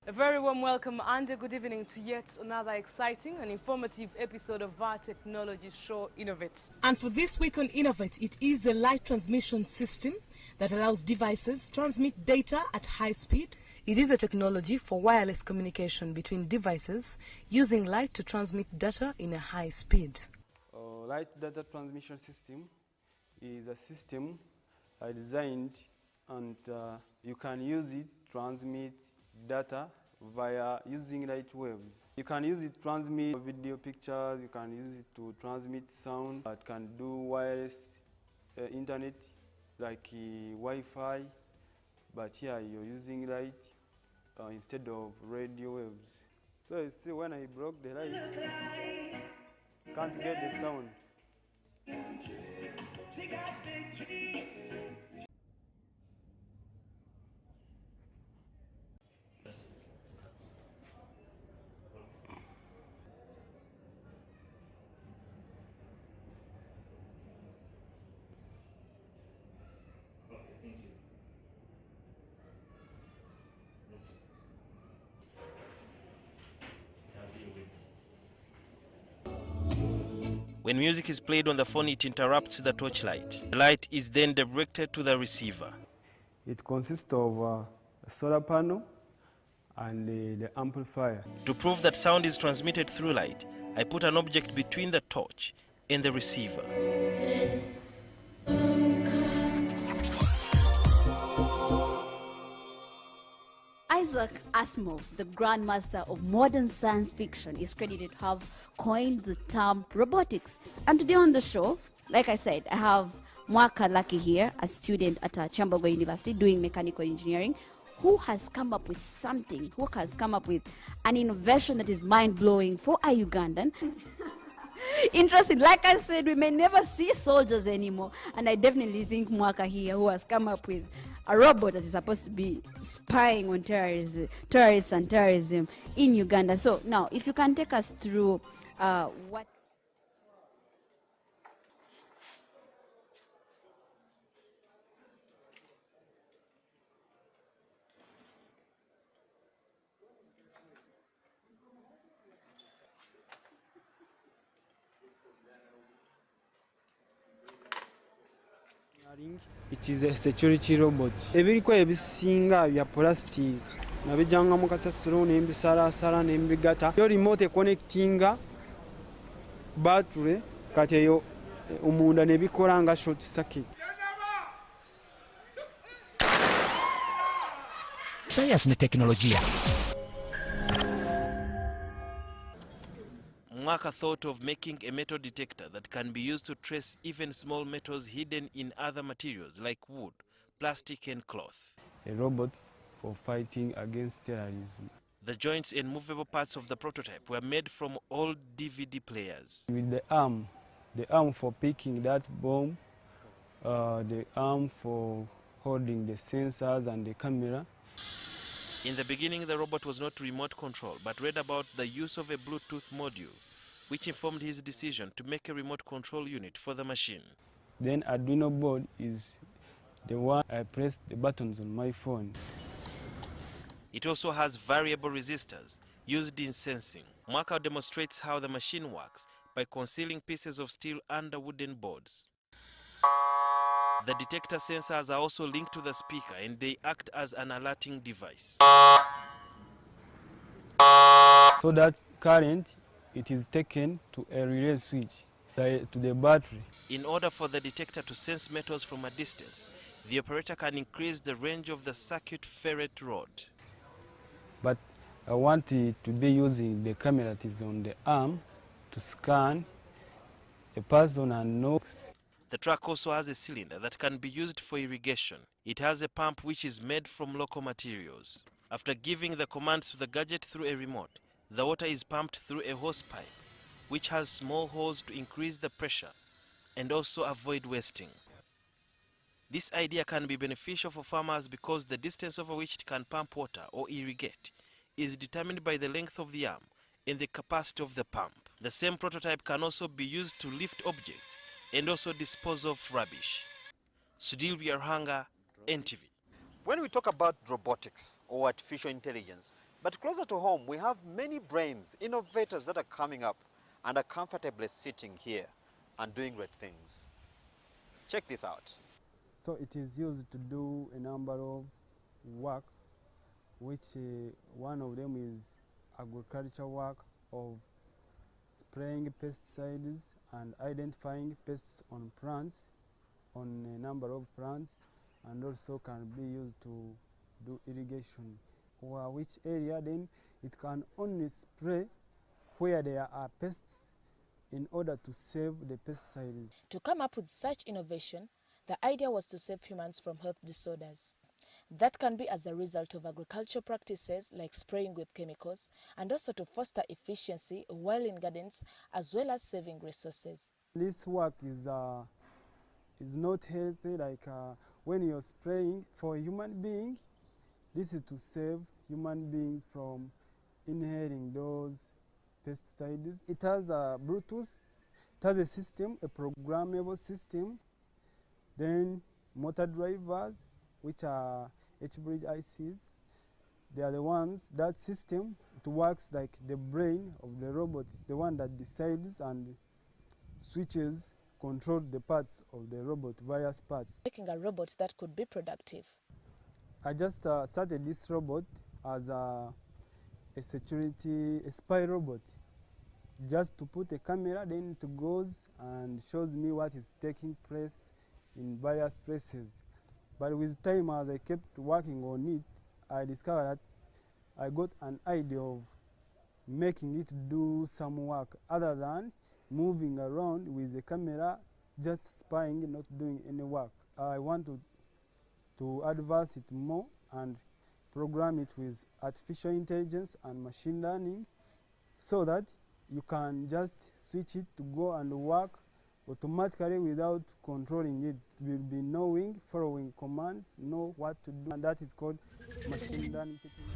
A very warm welcome and a good evening to yet another exciting and informative episode of our technology show, Innovate. And for this week on Innovate, it is the light transmission system that allows devices transmit data at high speed. It is a technology for wireless communication between devices using light to transmit data in a high speed. Light data transmission system is a system designed and you can use it to transmit data via using light waves. You can use it to transmit video pictures, you can use it to transmit sound. It can do wireless internet like Wi-Fi, but here you're using light instead of radio waves. So you see, when I broke the light, can't get the sound. When music is played on the phone, it interrupts the torchlight. The light is then directed to the receiver. It consists of a solar panel and the amplifier. To prove that sound is transmitted through light, I put an object between the torch and the receiver. Isaac Asimov, the grandmaster of modern science fiction, is credited to have coined the term robotics. And today on the show, like I said, I have Mwaka Lucky here, a student at Chambogo University doing mechanical engineering, who has come up with something, who has come up with an innovation that is mind-blowing for a Ugandan. Interesting. Like I said, we may never see soldiers anymore, and I definitely think Mwaka here, who has come up with a robot that is supposed to be spying on terrorists and terrorism in Uganda. So now, if you can take us through what... It is a security robot. Ebiriko ebisinga bya plastic nabijanga mu kasasiro n'embisala n'embigata. Yo remote connectinga battery kati eyo omunda ne bikola nga short circuit. Sayansi na teknolojia. Mwaka thought of making a metal detector that can be used to trace even small metals hidden in other materials like wood, plastic and cloth. A robot for fighting against terrorism. The joints and movable parts of the prototype were made from old DVD players. With the arm for picking that bomb, the arm for holding the sensors and the camera. In the beginning, the robot was not remote control, but read about the use of a Bluetooth module, which informed his decision to make a remote control unit for the machine. Then Arduino board is the one I press the buttons on my phone. It also has variable resistors used in sensing. Mwaka demonstrates how the machine works by concealing pieces of steel under wooden boards. The detector sensors are also linked to the speaker and they act as an alerting device. So that current, it is taken to a relay switch to the battery. In order for the detector to sense metals from a distance, the operator can increase the range of the circuit ferrite rod. But I want it to be using the camera that is on the arm to scan a person and knocks. The truck also has a cylinder that can be used for irrigation. It has a pump which is made from local materials. After giving the commands to the gadget through a remote, the water is pumped through a hose pipe, which has small holes to increase the pressure and also avoid wasting. This idea can be beneficial for farmers because the distance over which it can pump water or irrigate is determined by the length of the arm and the capacity of the pump. The same prototype can also be used to lift objects and also dispose of rubbish. Sudil Biarhanga, NTV. When we talk about robotics or artificial intelligence, But closer to home, we have many brains, innovators that are coming up and are comfortably sitting here and doing great things. Check this out. So it is used to do a number of work, which one of them is agriculture work of spraying pesticides and identifying pests on plants, on a number of plants, and also can be used to do irrigation. Or which area then it can only spray where there are pests in order to save the pesticides. To come up with such innovation, the idea was to save humans from health disorders. That can be as a result of agricultural practices like spraying with chemicals, and also to foster efficiency while in gardens, as well as saving resources. This work is not healthy, like when you're spraying for a human being, this is to save human beings from inhaling those pesticides. It has a Bluetooth, it has a system, a programmable system, then motor drivers, which are H-bridge ICs. They are the ones, that system, it works like the brain of the robot. It's the one that decides and switches, control the parts of the robot, various parts. Making a robot that could be productive. I just started this robot as a spy robot, just to put a camera, then it goes and shows me what is taking place in various places. But with time, as I kept working on it, I discovered that I got an idea of making it do some work other than moving around with a camera, just spying, not doing any work. I want to advance it more and program it with artificial intelligence and machine learning, so that you can just switch it to go and work automatically without controlling it. It will be knowing, following commands, know what to do, and that is called machine learning technology.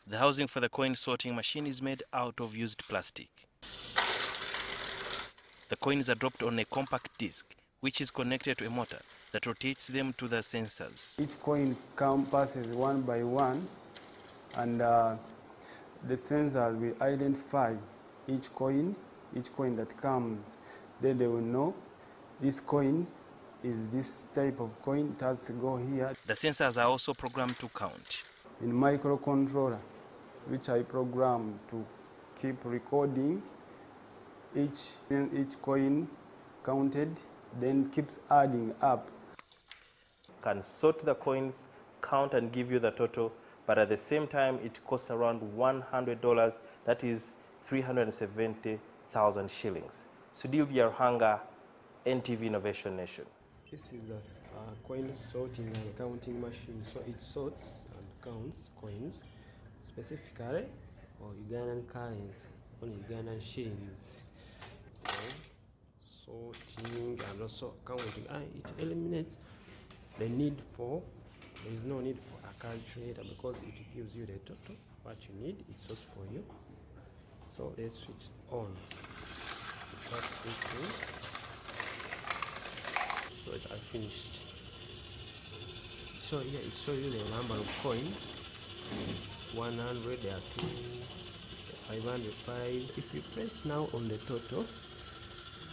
The housing for the coin sorting machine is made out of used plastic. The coins are dropped on a compact disc, which is connected to a motor that rotates them to the sensors. Each coin passes one by one, and the sensors will identify each coin that comes. Then they will know this coin is this type of coin, it has to go here. The sensors are also programmed to count. In microcontroller, which I program to keep recording each coin counted, then keeps adding up. Can sort the coins, count and give you the total, but at the same time it costs around $100, that is 370,000 shillings. Sudil Biarhanga, NTV Innovation Nation. This is a coin sorting and counting machine, so it sorts and counts coins specifically for Ugandan currency, on Ugandan shillings. Sorting and also counting, it eliminates the need for, there is no need for a calculator because it gives you the total, what you need, it sorts for you. So let's switch on. That's switching. So it has finished. So here it shows you the number of coins. 100, there are 2, 505. If you press now on the total,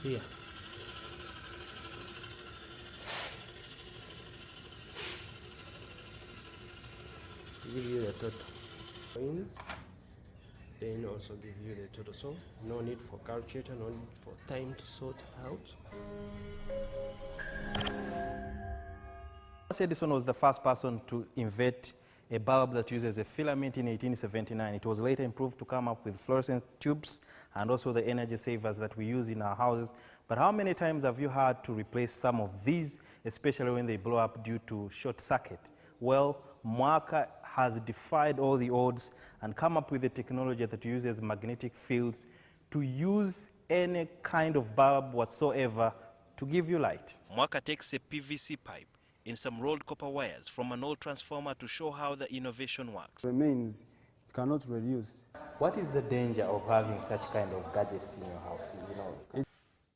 here, give you the total coins, then also give you the total. So no need for calculator, no need for time to sort out. Thomas Edison was the first person to invent a bulb that uses a filament in 1879. It was later improved to come up with fluorescent tubes and also the energy savers that we use in our houses. But how many times have you had to replace some of these, especially when they blow up due to short circuit? Well, Mwaka has defied all the odds and come up with a technology that uses magnetic fields to use any kind of bulb whatsoever to give you light. Mwaka takes a PVC pipe in some rolled copper wires from an old transformer to show how the innovation works. Remains, it cannot reduce. What is the danger of having such kind of gadgets in your house?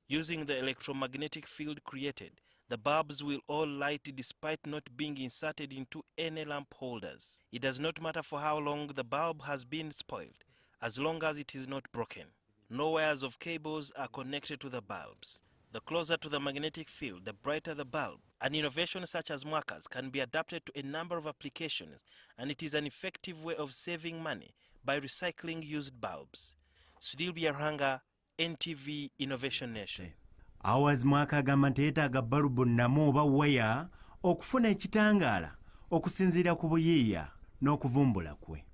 Using the electromagnetic field created, The bulbs will all light despite not being inserted into any lamp holders. It does not matter for how long the bulb has been spoiled, as long as it is not broken. No wires of cables are connected to the bulbs. The closer to the magnetic field, the brighter the bulb. An innovation such as markers can be adapted to a number of applications, and it is an effective way of saving money by recycling used bulbs. Sudil Biarhanga, NTV Innovation Nation. Hours mwaka agamba nteetaaga balubu namu oba waya okufuna ekitangaala okusinziira ku buyiiya n'okuvumbula kwe.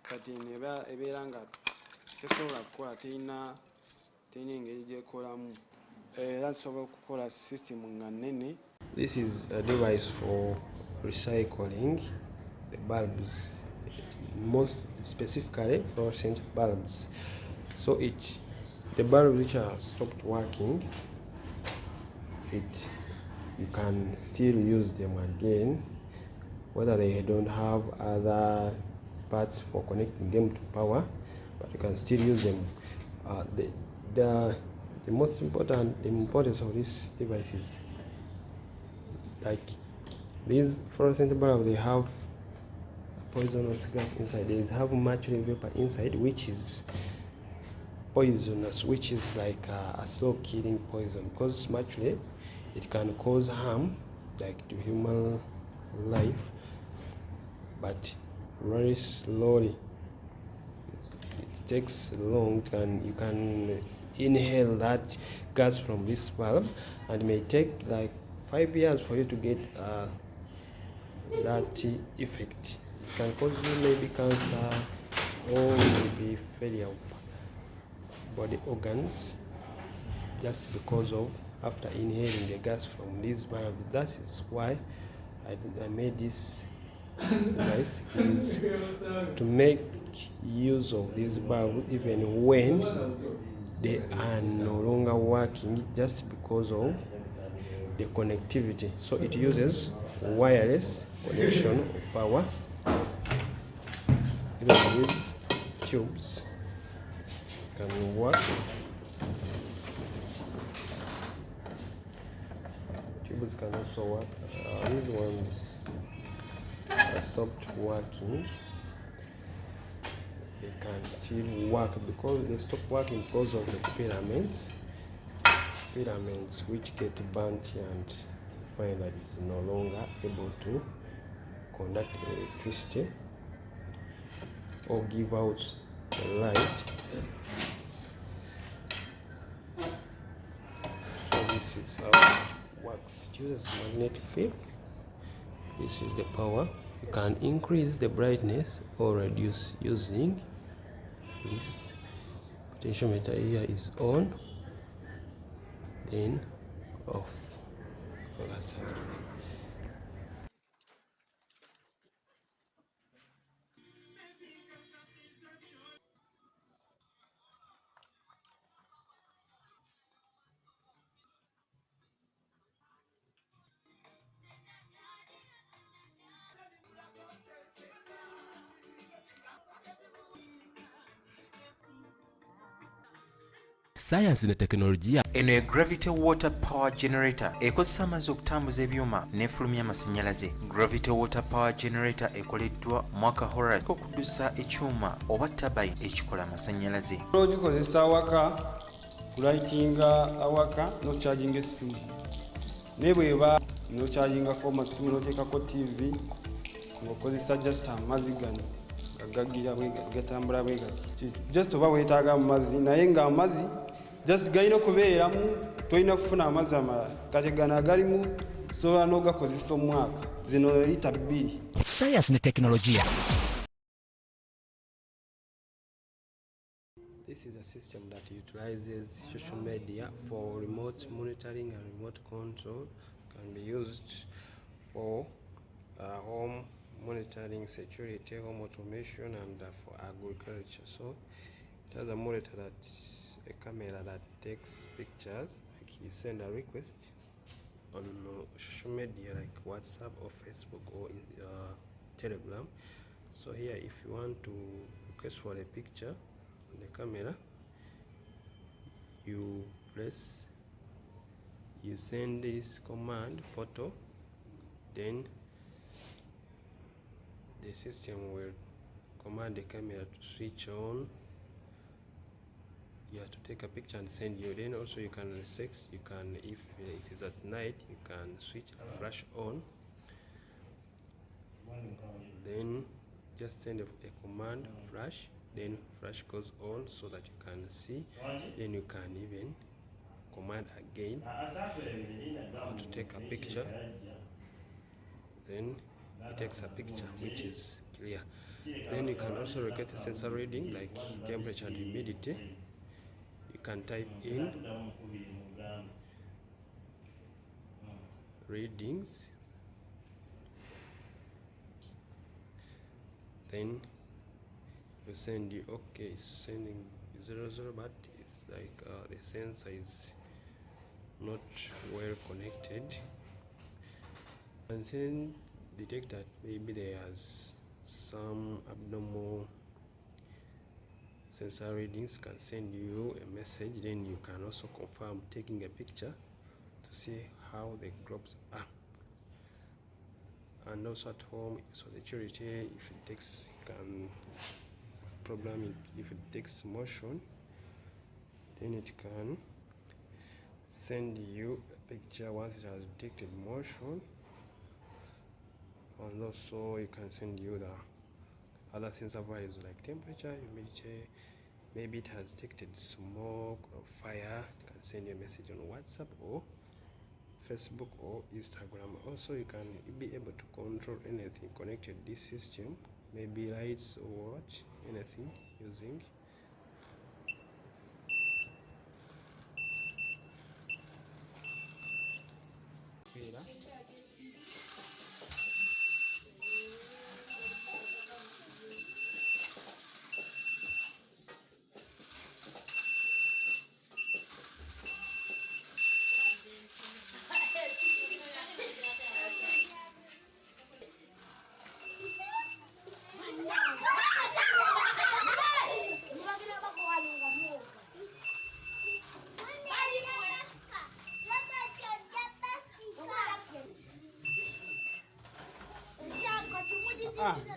Kati ebeera nga tesobola kukola terina engeri gyekolamu era nsobola okukola system nga nnene. This is a device for recycling the bulbs, most specifically fluorescent bulbs. So the bulbs which are stopped working, you can still use them again, whether they don't have other parts for connecting them to power, but you can still use them. The most important, the importance of this device is like these fluorescent bulbs, they have poisonous gas inside. They have mercury vapor inside, which is poisonous, which is like a slow killing poison, because mercury, it can cause harm like to human life, but very slowly. It takes long, you can inhale that gas from this bulb, and it may take like 5 years for you to get that effect. It can cause you maybe cancer or maybe failure of body organs, just because of after inhaling the gas from these bulbs. That is why I made this device, is to make use of these bulbs even when they are no longer working, just because of the connectivity. So it uses wireless connection of power. Even these tubes can work. Tubes can also work. These ones are stopped working. They can still work because they stop working because of the filaments which get burnt, and find that it's no longer able to conduct electricity or give out the light. So this is how it works. It uses magnetic field. This is the power. You can increase the brightness or reduce using this potentiometer. Here is on, then off. So that's how. Science ne teknolojia. Eno ye Gravity Water Power Generator ekozesa amazzi okutambuza ebyuma n'efulumya amasanyalaze. Gravity Water Power Generator ekoleddwa mwaka horror okuddusa ekyuma oba turbine ekikola amasanyalaze. Ogikozesa awaka kulightinga awaka n'ocharginga essimu. Ne bweba n'ochargingako amasimu n'oteekako TV ng'okozesa just amazzi gano gagagira gatambula bwe gatyo. Just oba weetaaga amazzi naye nga amazzi just galina okubeeramu, tolina kufuna amazzi amalala. Kati gano agalimu sobola n'ogakozesa omwaka. Zino lita 2. Science ne teknolojia. This is a system that utilizes social media for remote monitoring and remote control. Can be used for home monitoring, security, home automation, and for agriculture. So it has a monitor a camera that takes pictures. Like you send a request on social media like WhatsApp or Facebook or Telegram. So here, if you want to request for a picture on the camera, you press You send this command photo, then the system will command the camera to switch on. You have to take a picture and send you. Then also you can reset. You can, if it is at night, you can switch a flash on. Then just send a command flash, then flash goes on so that you can see. Then you can even command again to take a picture. Then it takes a picture which is clear. Then you can also record a sensor reading like temperature and humidity. You can type in readings, then you send you okay, it's sending 00, but it's like the sensor is not well connected. And then detect that maybe there's some abnormal sensor readings, can send you a message. Then you can also confirm taking a picture to see how the crops are. And also at home, so the security, if it takes, can program it. If it takes motion, then it can send you a picture once it has detected motion. And also you can send you the other sensor values like temperature, humidity. Maybe it has detected smoke or fire. It can send you a message on WhatsApp or Facebook or Instagram. Also you can be able to control anything connected to this system, maybe lights or what, anything using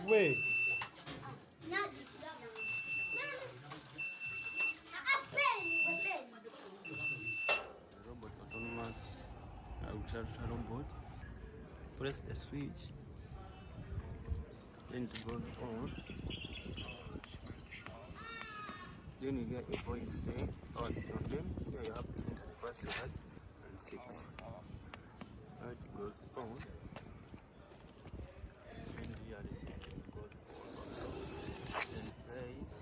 Wait. Robot autonomous agricultural robot. Press the switch, then it goes on. Then you get a voice saying, "Power switch on." Then here you have to enter the password and 6. Now it goes on. And here the system goes on also. Then plays.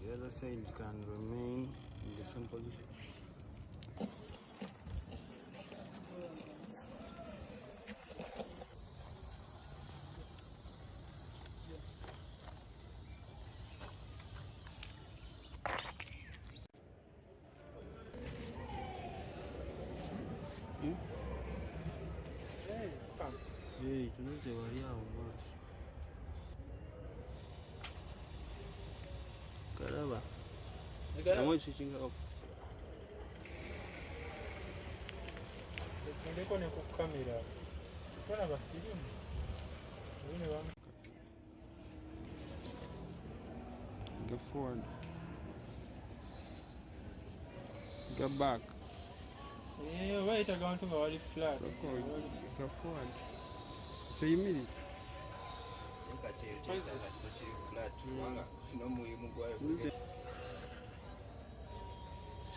The other side it can remain in the same position. Hey, tunazewalia umash. Karaba. I'm switching off. Go forward. Go back. Yeah, wait, I'm going to go flat. Go forward. So you mean it?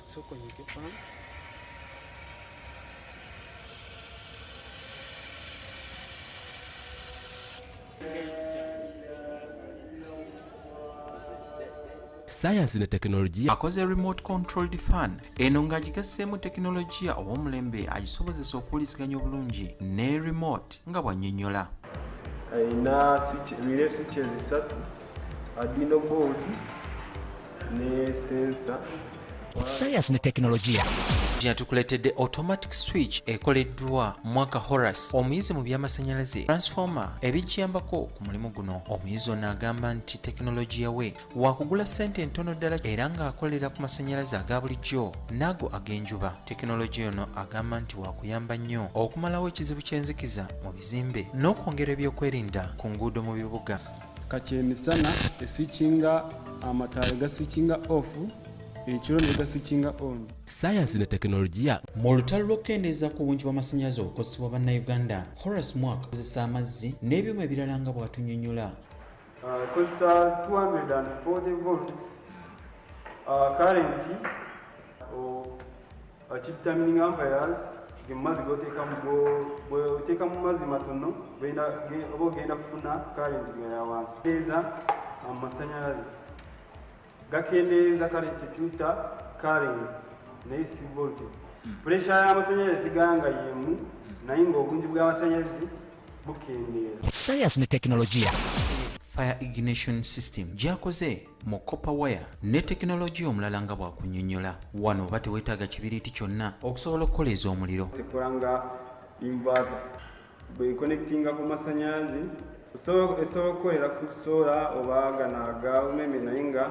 So can you get from? sayansi ne tekinologiya akoze remote controlled fan eno ng'agigaseemu tekinologiya ow'omulembe agisobozesa okuwuliziganya obulungi ne remote nga bw'annyonnyola. Ayina relay switches 3, Arduino board ne sensor sayansi ne tekinologiya. Tukuleetedde automatic switch ekoleddwa mwaka Horace, omuyizi mu by'amasannyalaze, transformer ebijjambako ku mulimu guno. Omuyizi ono agamba nti tekinologiya we waakugula ssente entono ddala era ng'akolera ku masannyalaze aga bulijjo n'ago ag'enjuba. Tekinologiya ono agamba nti waakuyamba nnyo okumalawo ekizibu ky'enzikiza mu bizimbe n'okwongera ebyokwerinda ku nguudo mu bibuga. Kati emisana eswitchinga amataala gaswitchinga off, ekiro ne gaswitchinga on. Sayansi ne tekinologiya. Mu lutalo lw'okukendeeza ku bungi bw'amasannyalaze obukozesebwa bannayuganda, Horace Mwaka akozesa amazzi n'ebyuma ebirala nga bw'atunnyonnyola. Kozesa 240 volts current determining amperes gemazzi goteeka mu mazzi matono oba ogenda kufuna current nga ya wansi. Eza amasannyalaze gakendeeza current tuyita current naye si voltage. Pressure y'amasannyalaze sigala nga yemu naye ng'obungi bw'amasannyalaze bukendeera. Sayansi ne tekinologiya. Fire ignition system gyakoze mu copper wire ne tekinologiya omulala nga bwakunnyonnyola. Wano oba teweetaaga kibiriiti kyonna okusobola okukoleeza omuliro. Tekola nga inverter bw'econnectinga ku masannyalaze esobola okukolera ku sola oba ganaga umeme naye nga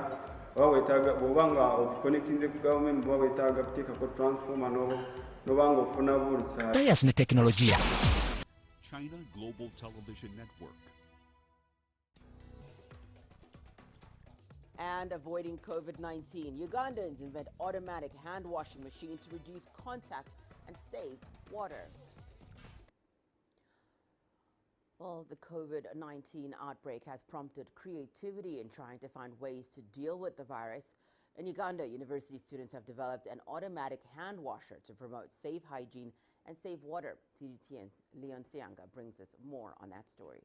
bw'oba nga oconnectinze ku gavumenti oba weetaaga kuteekako transformer n'oba nga ofuna volts. Sayansi ne tekinologiya. China Global Television Network. And avoiding COVID-19, Ugandans invent automatic hand washing machine to reduce contact and save water. Well, the COVID-19 outbreak has prompted creativity in trying to find ways to deal with the virus. In Uganda, university students have developed an automatic hand washer to promote safe hygiene and save water. TGTN's Leon Sianga brings us more on that story.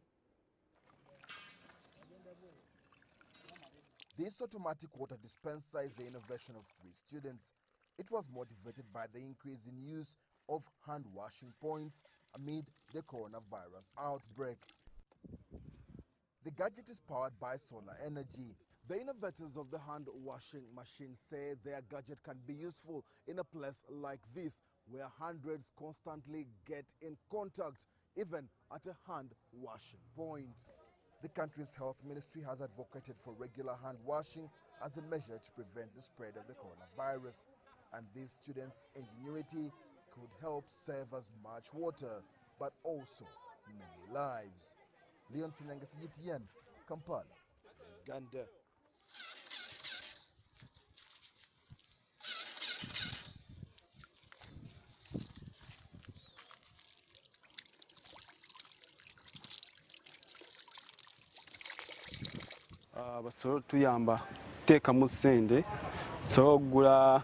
This automatic water dispenser is the innovation of 3 students. It was motivated by the increase in use of hand washing points amid the coronavirus outbreak. The gadget is powered by solar energy. The innovators of the hand washing machine say their gadget can be useful in a place like this, where hundreds constantly get in contact, even at a hand washing point. The country's health ministry has advocated for regular hand washing as a measure to prevent the spread of the coronavirus. And these students' ingenuity could help save as much water, but also many lives. Leon Sinyanga, CGTN, Kampala, Uganda. Basobola tuyamba teekamu ssente sobola okugula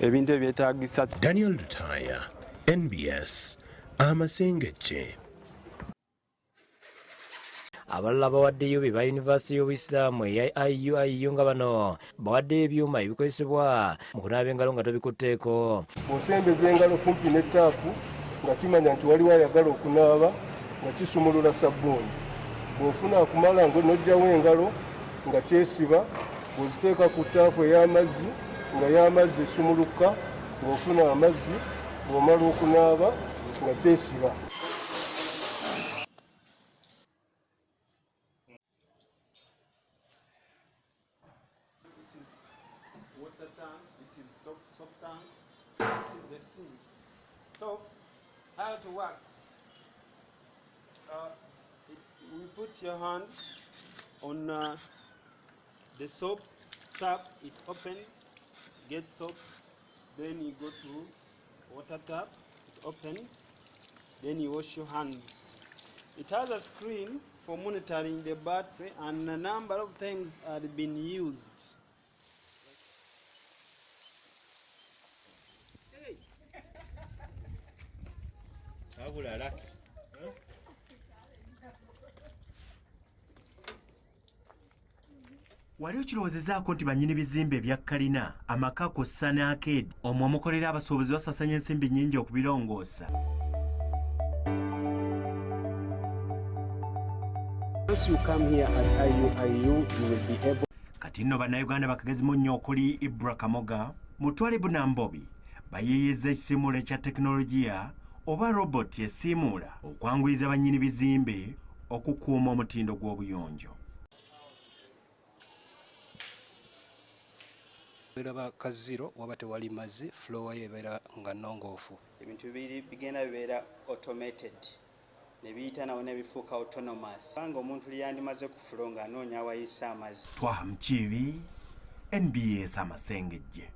ebintu ebyetaagisa. Daniel Lutaya, NBS, Amasengejje. Abalala bawaddeyo be ba yunivasite y'obuyisiraamu eya IU nga bano bawaddeyo ebyuma ebikozesebwa mu kunaaba engalo nga tobikutteeko. Bw'osembeza engalo kumpi ne taapu nga kimanya nti waliwo ayagala okunaaba nga kisumulula sabbuuni. Bw'ofuna akumala n'oggyawo engalo nga kyesiba, bw'oziteeka ku taapu ey'amazzi nga y'amazzi esumuluka, bw'ofuna amazzi bw'omala okunaaba nga kyesiba. So, how it works? You put your hand on the soap tap, it opens, gets soap, then you go to water tap, it opens, then you wash your hands. It has a screen for monitoring the battery, and a number of things have been used. Wali okirowoozezaako nti bannyini bizimbe ebya kalina amaka kw'ossa ne arcade omwo omukolera abasuubuzi basasanya ensimbi nnyingi okubirongoosa. Once you come here at IU, you will be able. Kati nno bannayuganda bakagezimu nnyo okuli Ibra Kamoga Mutwale Bunambobi bayeeyeza ekisimula ekya tekinologiya oba robot esiimula okwanguyiza bannyini bizimbe okukuuma omutindo gw'obuyonjo. Beera kaziro waba tewali mazzi flow yebeera nga nnongoofu. Ebintu bigenda bibeera automated ne biyita nawo ne bifuuka autonomous. Nga omuntu yandimaze ku flow ng'anoonya awayisa amazzi. Twaha Mukiibi, NBS Amasengejje.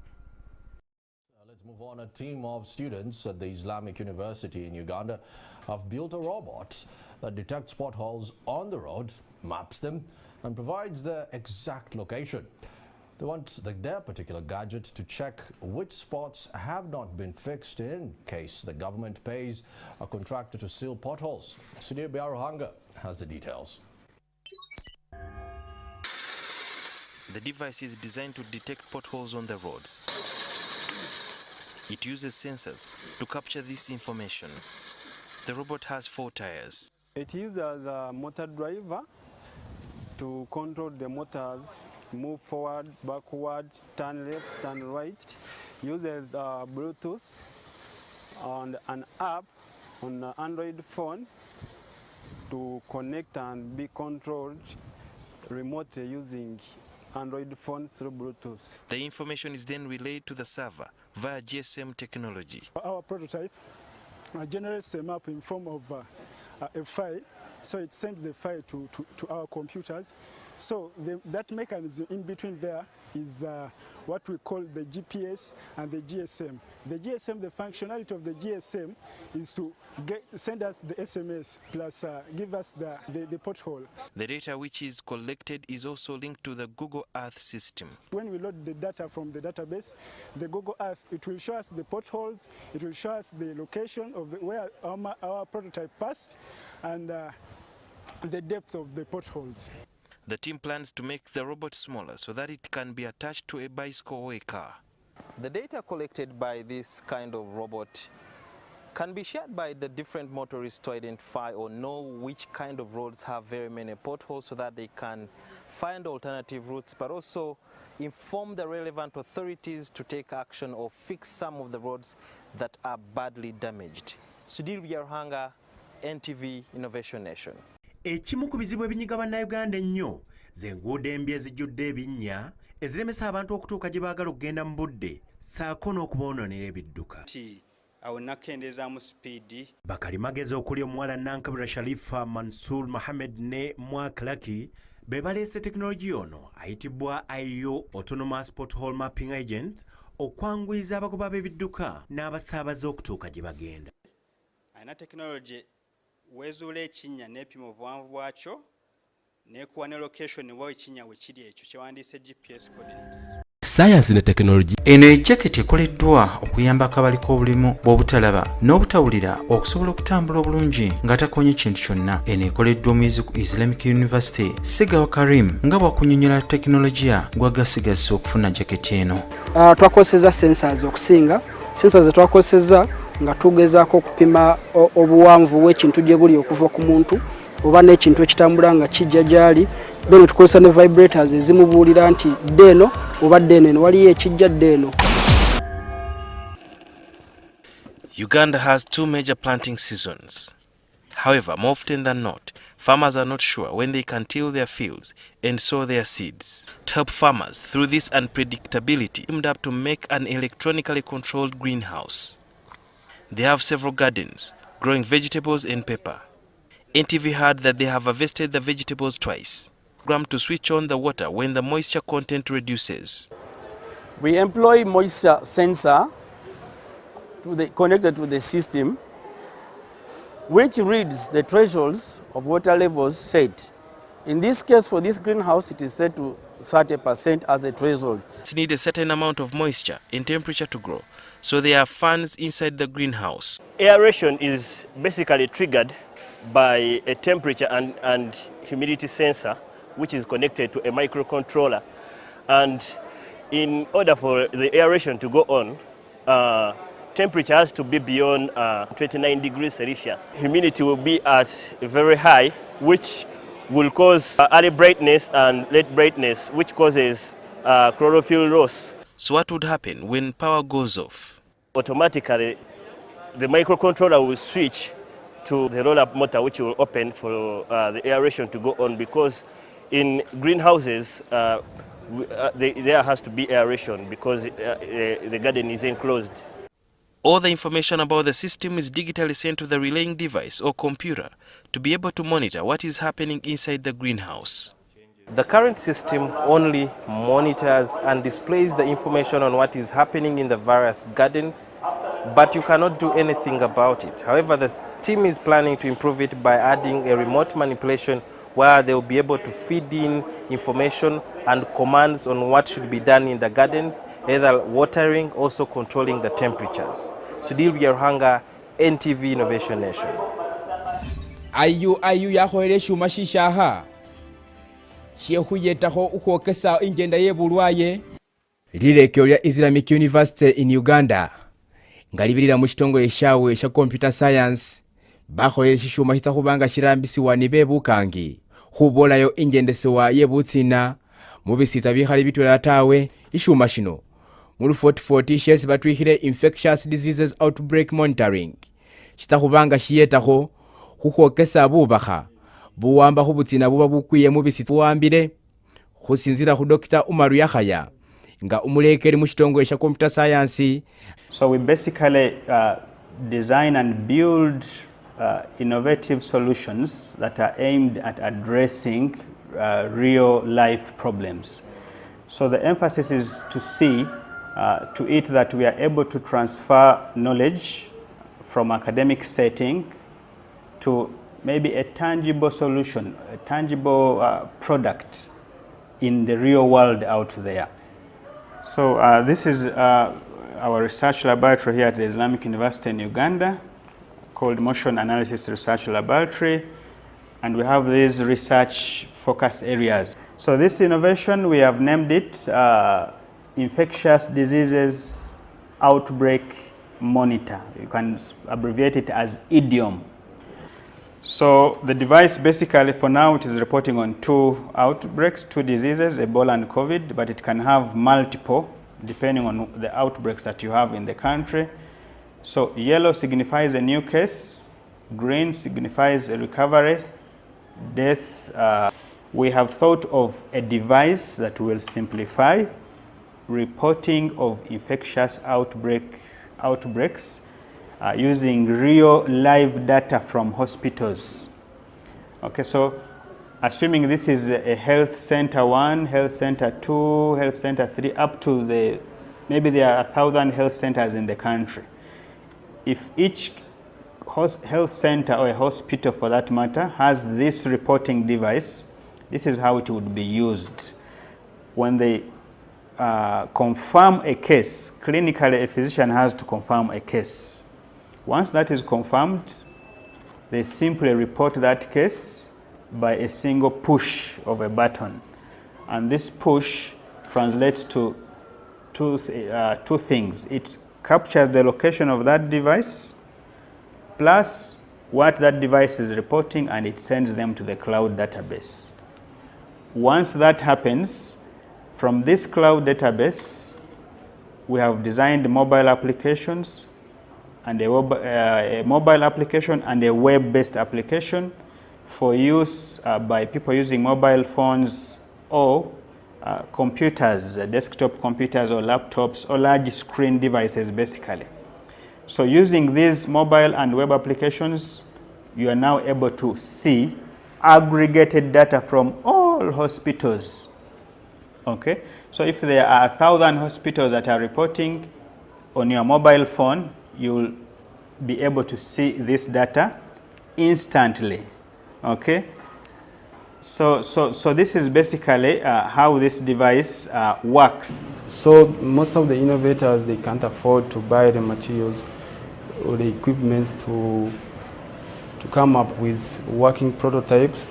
Let's move on. A team of students at the Islamic University in Uganda have built a robot that detects potholes on the road, maps them, and provides their exact location. They want their particular gadget to check which spots have not been fixed in case the government pays a contractor to seal potholes. Sudhir Biaruhanga has the details. The device is designed to detect potholes on the roads. It uses sensors to capture this information. The robot has 4 tires. It uses a motor driver to control the motors, move forward, backward, turn left, turn right. Uses Bluetooth and an app on the Android phone to connect and be controlled remotely using Android phone through Bluetooth. The information is then relayed to the server via GSM technology. Our prototype generates a map in form of a file, so it sends the file to our computers. So that mechanism in between there is what we call the GPS and the GSM. The GSM, the functionality of the GSM is to send us the SMS plus give us the pothole. The data which is collected is also linked to the Google Earth system. When we load the data from the database, the Google Earth, it will show us the potholes, it will show us the location of where our prototype passed, and the depth of the potholes. The team plans to make the robot smaller so that it can be attached to a bicycle or a car. The data collected by this kind of robot can be shared by the different motorists to identify or know which kind of roads have very many potholes so that they can find alternative routes, but also inform the relevant authorities to take action or fix some of the roads that are badly damaged. Sudhir Biaruhanga, NTV Innovation Nation. Ekimu ku bizibu ebinyiga bannayuganda ennyo z'enguudo embi ezijjudde ebinnya eziremesa abantu okutuuka gye baagala okugenda mu budde ssaako n'okubonoonera ebidduka. Awo nakendeezaamu sipiidi. Bakalimagezi okuli omuwala Nankabira Sharifa Mansour Mohamed ne Mwak Lucky be baleese tekinologiya ono ayitibwa IO Autonomous Pothole Mapping Agent okwanguyiza abagoba b'ebidduka n'abasaabaze okutuuka gye bagenda. Alina tekinologi weezuula ekinnya n'epima obuwanvu bwakyo n'ekuwa ne location wa ekinnya we kiri ekyo kyewandiise GPS coordinates. Science ne technology. Eno ejaketi ekoleddwa okuyambako abaliko obulimu bw'obutalaba n'obutawulira okusobola okutambula obulungi nga takonye kintu kyonna. Eno ekoleddwa omuyezi ku Islamic University Sigawa Karim nga bwakunnyonnyola tekinologiya gw'agasigasi okufuna jaketi eno. Twakozesa sensors okusinga. Sensors ze twakozesa nga tugezaako okupima obuwanvu bw'ekintu gye buli okuva ku muntu oba n'ekintu ekitambula nga kijja gy'ali. Then tukozesa ne vibrators ezimubuulira nti deno oba deno waliyo ekijja deno. Uganda has 2 major planting seasons. However, more often than not, farmers are not sure when they can till their fields and sow their seeds. To help farmers through this unpredictability, teamed up to make an electronically controlled greenhouse. They have several gardens, growing vegetables and pepper. NTV heard that they have harvested the vegetables twice. To switch on the water when the moisture content reduces. We employ moisture sensor connected to the system, which reads the thresholds of water levels set. In this case, for this greenhouse, it is set to 30% as a threshold. It needs a certain amount of moisture and temperature to grow, so there are fans inside the greenhouse. Aeration is basically triggered by a temperature and humidity sensor, which is connected to a microcontroller. And in order for the aeration to go on, temperature has to be beyond 29 degrees Celsius. Humidity will be at very high, which will cause early brightness and late brightness, which causes chlorophyll loss. So what would happen when power goes off? Automatically, the microcontroller will switch to the roll-up motor, which will open for the aeration to go on, because in greenhouses, there has to be aeration because the garden is enclosed. All the information about the system is digitally sent to the relaying device or computer to be able to monitor what is happening inside the greenhouse. The current system only monitors and displays the information on what is happening in the various gardens, but you cannot do anything about it. However, the team is planning to improve it by adding a remote manipulation where they will be able to feed in information and commands on what should be done in the gardens, either watering, also controlling the temperatures. Sudhir Biarhanga, NTV Innovation Nation. IU yahoere shuma shishaha shehuyetaho ukwokesa ingenda yebulwaye lilekyo lya Islamic University in Uganda nga libirira mu kitongole shawe sha computer science bahoere shishuma hitahubanga shirambisiwa ni bebukangi hubolayo injendesewa yebutsina mu bisita bihali bitwela tawe ishuma shino mulu 44 shesi batwihile infectious diseases outbreak monitoring shitahubanga shiyetaho huhokesa bubakha buwamba hubutsina buba bukwiye mu bisita buwambile husinzira hu Dr. Umaru Yahaya nga umulekeri mu kitongole sha computer science. So we basically design and build innovative solutions that are aimed at addressing real life problems. So the emphasis is to see to it that we are able to transfer knowledge from academic setting to maybe a tangible solution, a tangible product in the real world out there. So this is our research laboratory here at the Islamic University in Uganda, called Motion Analysis Research Laboratory, and we have these research focus areas. So this innovation, we have named it Infectious Diseases Outbreak Monitor. You can abbreviate it as IDIOM. So the device basically for now it is reporting on 2 outbreaks, 2 diseases, Ebola and COVID, but it can have multiple depending on the outbreaks that you have in the country. So yellow signifies a new case, green signifies a recovery, death. We have thought of a device that will simplify reporting of infectious outbreaks using real live data from hospitals. Okay, so assuming this is a health center 1, health center 2, health center 3, up to maybe there are 1,000 health centers in the country. If each health center or a hospital for that matter has this reporting device, this is how it would be used. When they confirm a case, clinically a physician has to confirm a case. Once that is confirmed, they simply report that case by a single push of a button. And this push translates to two things. It captures the location of that device plus what that device is reporting, and it sends them to the cloud database. Once that happens, from this cloud database, we have designed mobile applications and a mobile application and a web-based application for use by people using mobile phones or computers, desktop computers or laptops or large screen devices basically. So using these mobile and web applications, you are now able to see aggregated data from all hospitals. Okay, so if there are 1,000 hospitals that are reporting on your mobile phone, you'll be able to see this data instantly. Okay, so this is basically how this device works. So most of the innovators, they can't afford to buy the materials or the equipment to come up with working prototypes.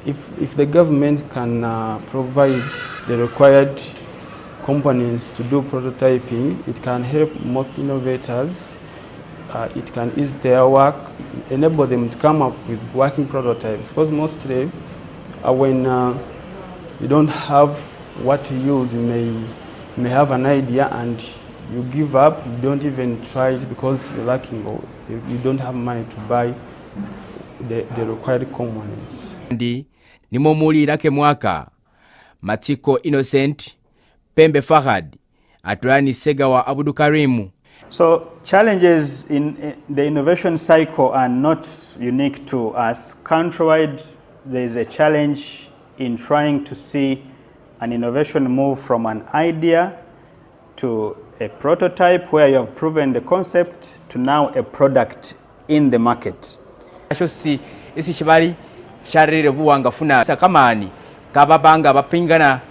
If the government can provide the required components to do prototyping, it can help most innovators. It can ease their work, enable them to come up with working prototypes. Because mostly, when you don't have what to use, you may may have an idea and you give up, you don't even try it because you're lacking or you don't have money to buy the required components. Nimo muli Irake Mwaka, Matiko Innocent, Pembe Fahad, Atulani Segawa Abudu Karimu. So challenges in the innovation cycle are not unique to us. Countrywide, there is a challenge in trying to see an innovation move from an idea to a prototype where you have proven the concept to now a product in the market. Isi shibari sharire buwanga funa sakamani kababanga bapingana